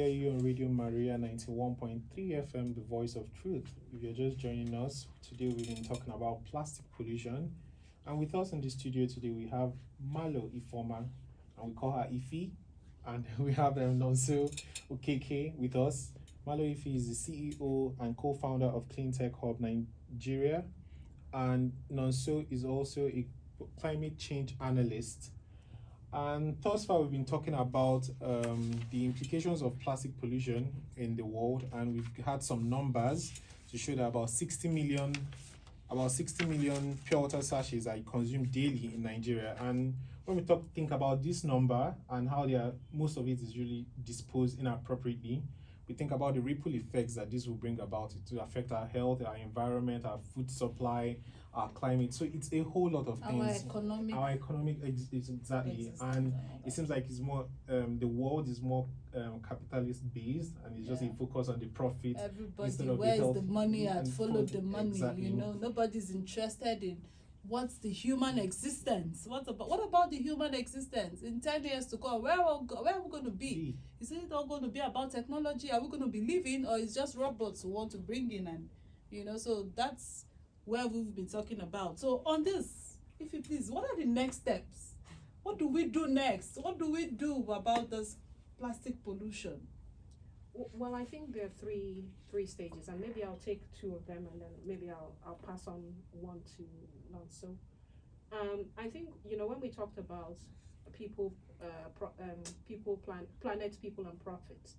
Hear you on Radio Maria 91.3 FM, the voice of truth. If you're just joining us, today we've been talking about plastic pollution. And with us in the studio today, we have Malo Ifeoma, and we call her Ife. And we have Nonso Okeke with us. Malo Ife is the CEO and co-founder of Clean Tech Hub Nigeria. And Nonso is also a climate change analyst. And thus far, we've been talking about the implications of plastic pollution in the world, and we've had some numbers to show that about 60 million pure water sachets are consumed daily in Nigeria. And when we think about this number and how most of it is really disposed inappropriately, we think about the ripple effects that this will bring about. It will affect our health, our environment, our food supply, our climate. So it's a whole lot of things. Our economic exactly. And it seems like it's more the world is more capitalist based, and it's just a focus on the profit. Everybody, where's the money at? Follow the money. Exactly. Nobody's interested in what's the human existence. What about the human existence in 10 years to come? Where are we going to be? Is it all going to be about technology? Are we going to be living, or is just robots who want to bring in? And so that's where we've been talking about. So on this, if you please, what are the next steps? What do we do next? What do we do about this plastic pollution? Well, I think there are three stages, and maybe I'll take two of them, and then maybe I'll pass on one to Nonso. I think when we talked about people, planet, people, and profit.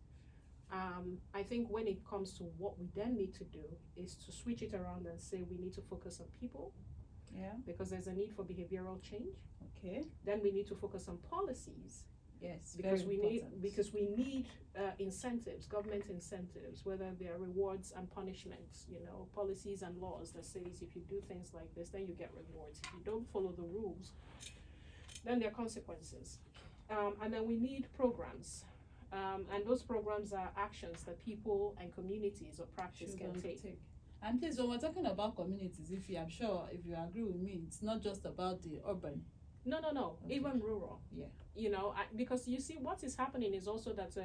I think when it comes to what we then need to do is to switch it around and say we need to focus on people. Yeah. Because there's a need for behavioral change. Okay. Then we need to focus on policies. Yes. Because we need incentives, government incentives, whether they are rewards and punishments, policies and laws that says if you do things like this, then you get rewards. If you don't follow the rules, then there are consequences. And then we need programs. And those programs are actions that people and communities or practice can take. And please, when we're talking about communities, I'm sure if you agree with me, it's not just about the urban. No. Okay. Even rural. Yeah. Because you see, what is happening is also that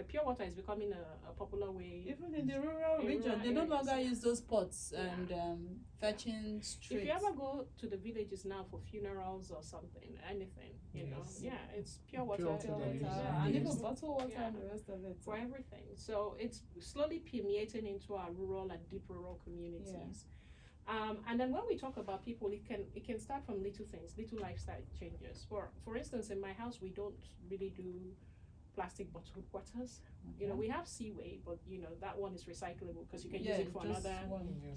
pure water is becoming a popular way. Even in the rural region, they no longer use those pots and fetching straight. If you ever go to the villages now for funerals or something, anything, it's pure water. And even bottled water and the rest of it. For everything. So it's slowly permeating into our rural and deep rural communities. Yeah. And then when we talk about people, it can start from little things, little lifestyle changes. For instance, in my house, we don't really do plastic bottled waters. Okay. We have Seaway, but that one is recyclable because you can use it for another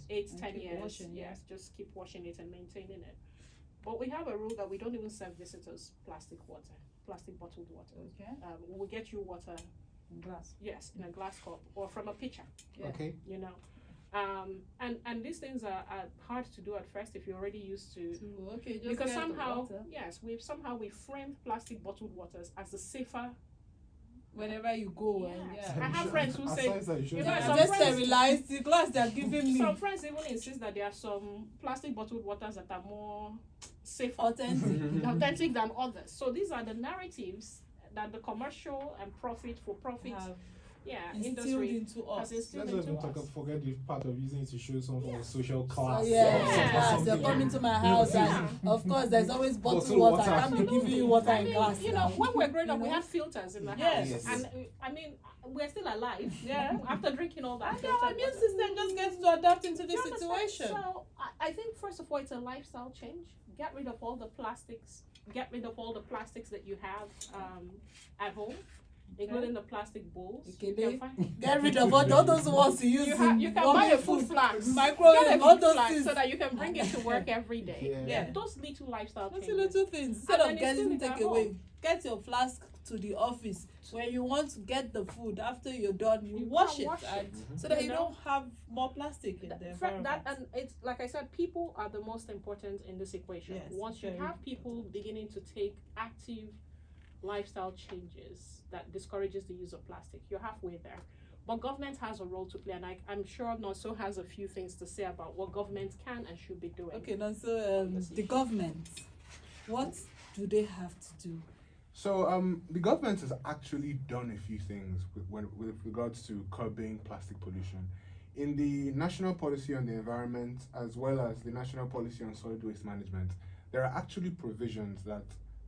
8-10 years. Yes, just keep washing it and maintaining it. But we have a rule that we don't even serve visitors plastic bottled water. Okay. We'll get you water in glass. Yes, in a glass cup or from a pitcher. Yeah. Okay. And these things are hard to do at first if you're already used to. Just because somehow, we framed plastic bottled waters as the safer. Whenever you go, I have friends who say, just sterilize the glass they're giving me. Some friends even insist that there are some plastic bottled waters that are more safe, authentic than others. So these are the narratives that the commercial and profit industry into us. Has instilled into us. Forget the part of using it to show some form of social class. They're coming to my house, and of course, there's always bottled water. I can't be giving you water in glass. When we're growing up, we had filters in the house, and we're still alive. Yeah, after drinking all that. And our immune system just gets to adapt into this situation. So I think first of all, it's a lifestyle change. Get rid of all the plastics. Get rid of all the plastics that you have at home. Including the plastic bowls. Get rid of all those ones you use. You can buy a food flask. Microwave, all those things. So that you can bring it to work every day. Yeah. Those little lifestyle changes. Those little things. Instead of getting takeaway, get your flask to the office. When you want to get the food, after you're done, you wash it. So that you don't have more plastic in the environment. And it's like I said, people are the most important in this equation. Yes, once you have people beginning to take active lifestyle changes that discourages the use of plastic, you're halfway there. But government has a role to play, and I'm sure Nonso has a few things to say about what government can and should be doing. Okay, Nonso, the government, what do they have to do So the government has actually done a few things with regards to curbing plastic pollution. In the National Policy on the Environment, as well as the National Policy on Solid Waste Management, there are actually provisions that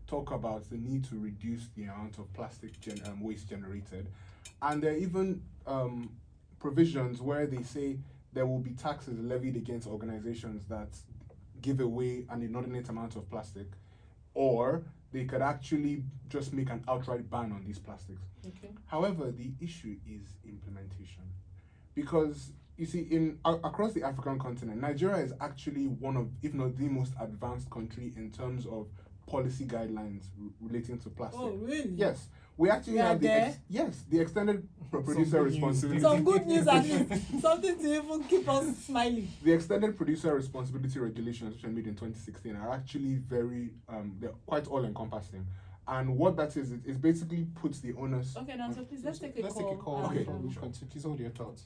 talk about the need to reduce the amount of plastic waste generated. And there are even provisions where they say there will be taxes levied against organizations that give away an inordinate amount of plastic, or they could actually just make an outright ban on these plastics. Okay. However, the issue is implementation. Because you see, across the African continent, Nigeria is actually one of, if not the most advanced country in terms of policy guidelines relating to plastic. Oh, really? Yes. We actually have the extended producer responsibility. Some good news at least. Something to even keep us smiling. The extended producer responsibility regulations, which were made in 2016, are actually they're quite all-encompassing. And what that is, it basically puts the onus. Okay, now so please let's take a call. Okay. Please hold your thoughts.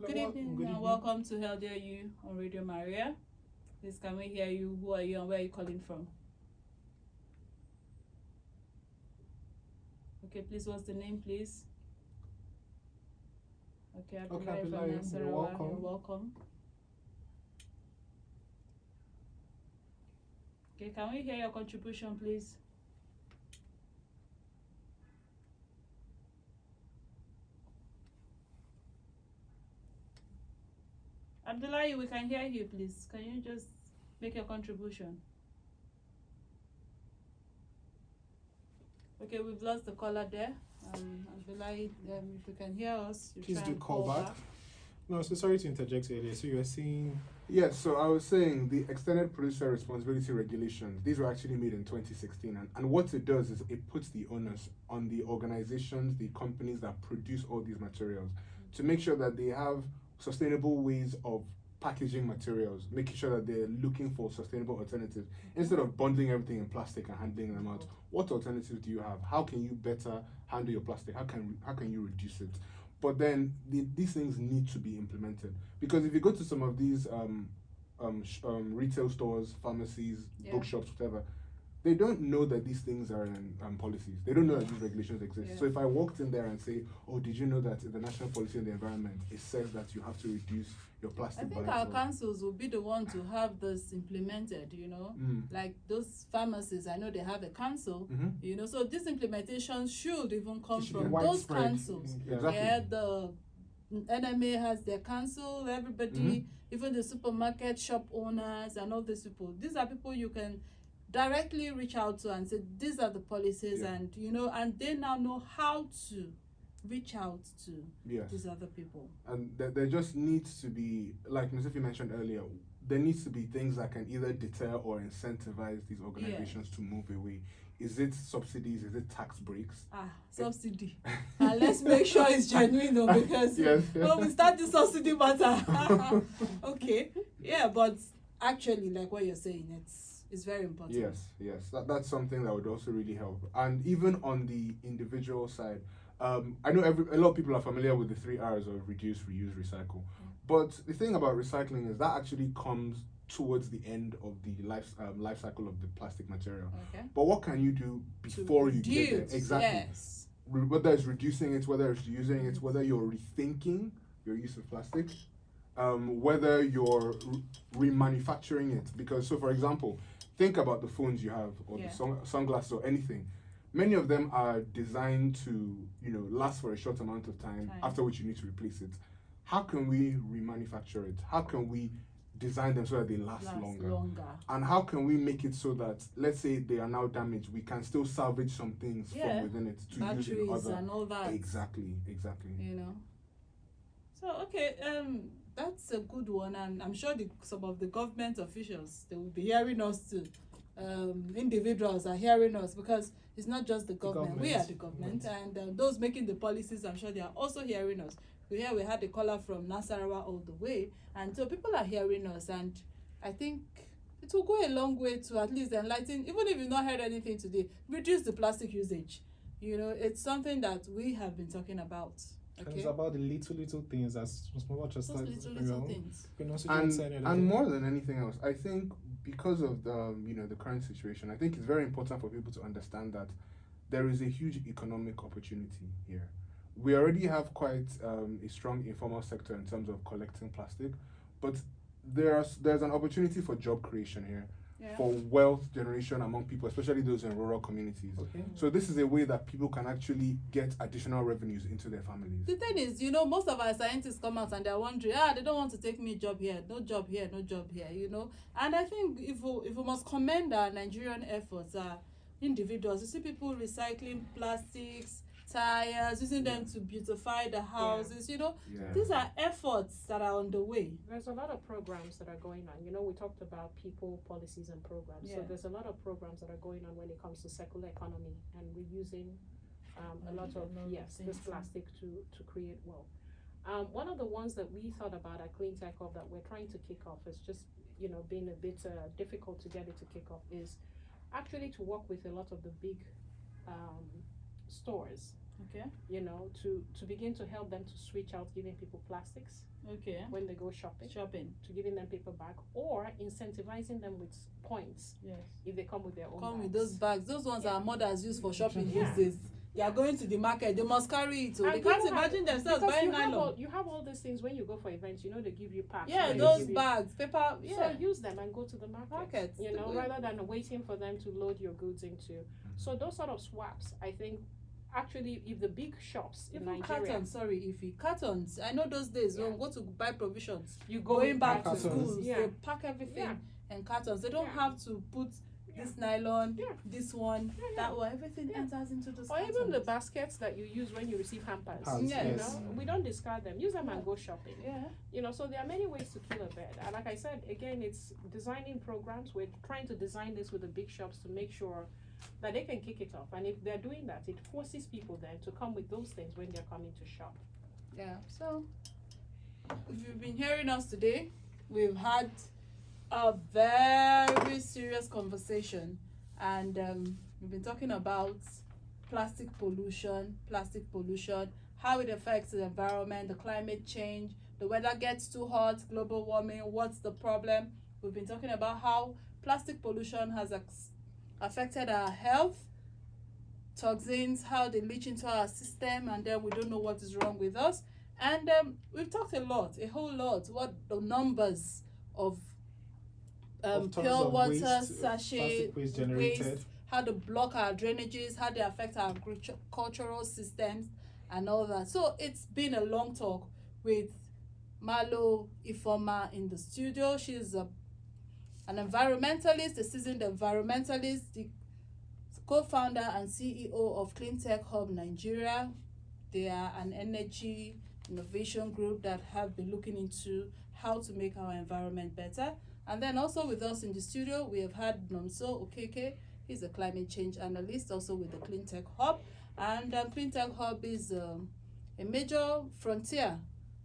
Good evening and welcome to How Dare You on Radio Maria. Please, can we hear you? Who are you and where are you calling from? Okay, please, what's the name, please? Okay, Abdullahi from Nasarawa. You're welcome. Okay, can we hear your contribution, please? Abdullahi, we can hear you, please. Can you just make your contribution? Okay, we've lost the caller there. Abdullahi, if you can hear us, you please try do and call back. No, so sorry to interject earlier. So you were saying... Yes, so I was saying the extended producer responsibility regulations, these were actually made in 2016. And what it does is it puts the onus on the organizations, the companies that produce all these materials to make sure that they have sustainable ways of packaging materials, making sure that they're looking for sustainable alternatives. Instead of bundling everything in plastic and handling them out, what alternatives do you have? How can you better handle your plastic? How can you reduce it? But then these things need to be implemented, because if you go to some of these retail stores, pharmacies, bookshops, whatever, they don't know that these things are in policies. They don't know that these regulations exist. Yeah. So if I walked in there and say, oh, did you know that in the National Policy on the Environment, it says that you have to reduce your plastic? I think our councils will be the one to have this implemented, you know. Like those pharmacies, I know they have a council, you know. So this implementation should even come from those councils. Exactly. Yeah, the NMA has their council, everybody, even the supermarket shop owners and all these people. These are people you can directly reach out to and say these are the policies, and you know, and they now know how to reach out to these other people. And there just needs to be, like Ms. Ife mentioned earlier, there needs to be things that can either deter or incentivize these organizations to move away. Is it subsidies? Is it tax breaks? Subsidy. And let's make sure it's genuine though, because when we start the subsidy matter. Okay. Yeah, but actually, like what you're saying, it's very important. Yes. That's something that would also really help. And even on the individual side, I know a lot of people are familiar with the 3 R's of reduce, reuse, recycle. But the thing about recycling is that actually comes towards the end of the life cycle of the plastic material. Okay. But what can you do before you get there? Exactly. Yes. Whether it's reducing it, whether it's using it, whether you're rethinking your use of plastic, whether you're remanufacturing it. Because, so for example, think about the phones you have, or the sunglasses, or anything. Many of them are designed to, last for a short amount of time, after which you need to replace it. How can we remanufacture it? How can we design them so that they last longer? And how can we make it so that, let's say they are now damaged, we can still salvage some things from within it to batteries use in other. And all that. Exactly. So okay, that's a good one, and I'm sure some of the government officials, they will be hearing us too. Individuals are hearing us, because it's not just the government. We are the government, and those making the policies, I'm sure they are also hearing us. We had a caller from Nasarawa all the way, and so people are hearing us, and I think it will go a long way to at least enlighten, even if you've not heard anything today, reduce the plastic usage. It's something that we have been talking about. Okay. It's about the little things, as much as those little things. And more than anything else, I think because of the current situation, I think it's very important for people to understand that there is a huge economic opportunity here. We already have quite a strong informal sector in terms of collecting plastic, but there's an opportunity for job creation here, for wealth generation among people, especially those in rural communities. Okay. So this is a way that people can actually get additional revenues into their families. The thing is, most of our scientists come out and they're wondering, they don't want to take me job here, no job here, no job here, And I think if we must commend our Nigerian efforts, individuals, you see people recycling plastics, tires, using them to beautify the houses, These are efforts that are on the way. There's a lot of programs that are going on. We talked about people, policies, and programs. So there's a lot of programs that are going on when it comes to circular economy and reusing a lot of this plastic to create wealth. One of the ones that we thought about at Clean Tech Hub that we're trying to kick off is just being a bit difficult to get it to kick off is actually to work with a lot of the big stores. Okay. To begin to help them to switch out giving people plastics. Okay. When they go shopping. To giving them paper bag or incentivizing them with points. Yes. If they come with their own bags. With those bags. Those ones our mothers use for shopping these days. They are going to the market, they must carry it. So they can't imagine themselves buying nylon. You have all these things when you go for events, they give you packs. Yeah, those bags, paper. So use them and go to the market. Rather than waiting for them to load your goods into. So those sort of swaps, I think. Actually, if the big shops in Nigeria... cartons. I know those days when we go to buy provisions, you go going back to cartons. school, they pack everything in cartons. They don't have to put this nylon, this one, that one. Everything enters into those cartons. Or even the baskets that you use when you receive hampers. We don't discard them. Use them and go shopping. So there are many ways to kill a bird. And like I said, again, it's designing programs. We're trying to design this with the big shops to make sure that they can kick it off. And if they're doing that, it forces people then to come with those things when they're coming to shop. So if you've been hearing us today, we've had a very serious conversation, and we've been talking about plastic pollution, how it affects the environment, the climate change, the weather gets too hot, global warming, what's the problem. We've been talking about how plastic pollution has affected our health, toxins, how they leach into our system, and then we don't know what is wrong with us. And we've talked a whole lot, what the numbers of pure water, sachet, waste, how they block our drainages, how they affect our agricultural systems, and all that. So it's been a long talk with Malo Ifeoma in the studio. She's an environmentalist, a seasoned environmentalist, the co-founder and CEO of Clean Tech Hub Nigeria. They are an energy innovation group that have been looking into how to make our environment better. And then also with us in the studio, we have had Nomso Okeke. He's a climate change analyst, also with the Clean Tech Hub. And Clean Tech Hub is a major frontier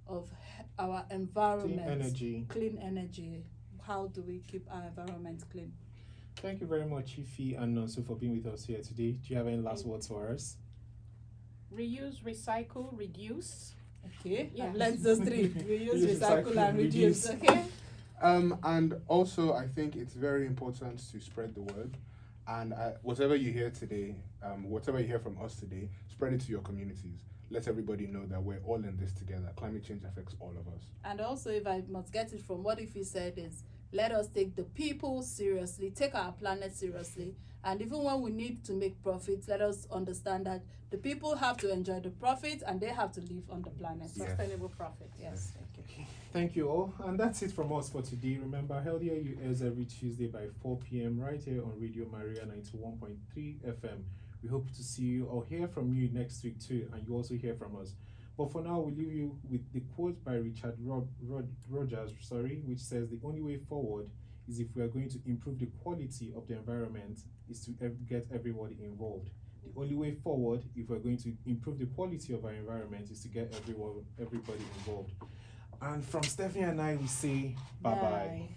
of our environment. Clean energy. How do we keep our environment clean? Thank you very much, Ife and Nonso, for being with us here today. Do you have any last words for us? Reuse, recycle, reduce. Okay, let's those three. Reuse, recycle, and reduce. Okay. And also, I think it's very important to spread the word. And whatever you hear today, whatever you hear from us today, spread it to your communities. Let everybody know that we're all in this together. Climate change affects all of us. And also, if I must get it from what Ife said, is let us take the people seriously, take our planet seriously. And even when we need to make profits, let us understand that the people have to enjoy the profits and they have to live on the planet. Sustainable profit. Yes, thank you. Thank you all. And that's it from us for today. Remember, Healthier You airs every Tuesday by 4 p.m. right here on Radio Maria 91.3 FM. We hope to see you or hear from you next week too, and you also hear from us. But for now, we leave you with the quote by Richard Rogers, which says the only way forward is if we are going to improve the quality of the environment is to get everybody involved. The only way forward, if we're going to improve the quality of our environment, is to get everybody involved. And from Stephanie and I, we say bye-bye.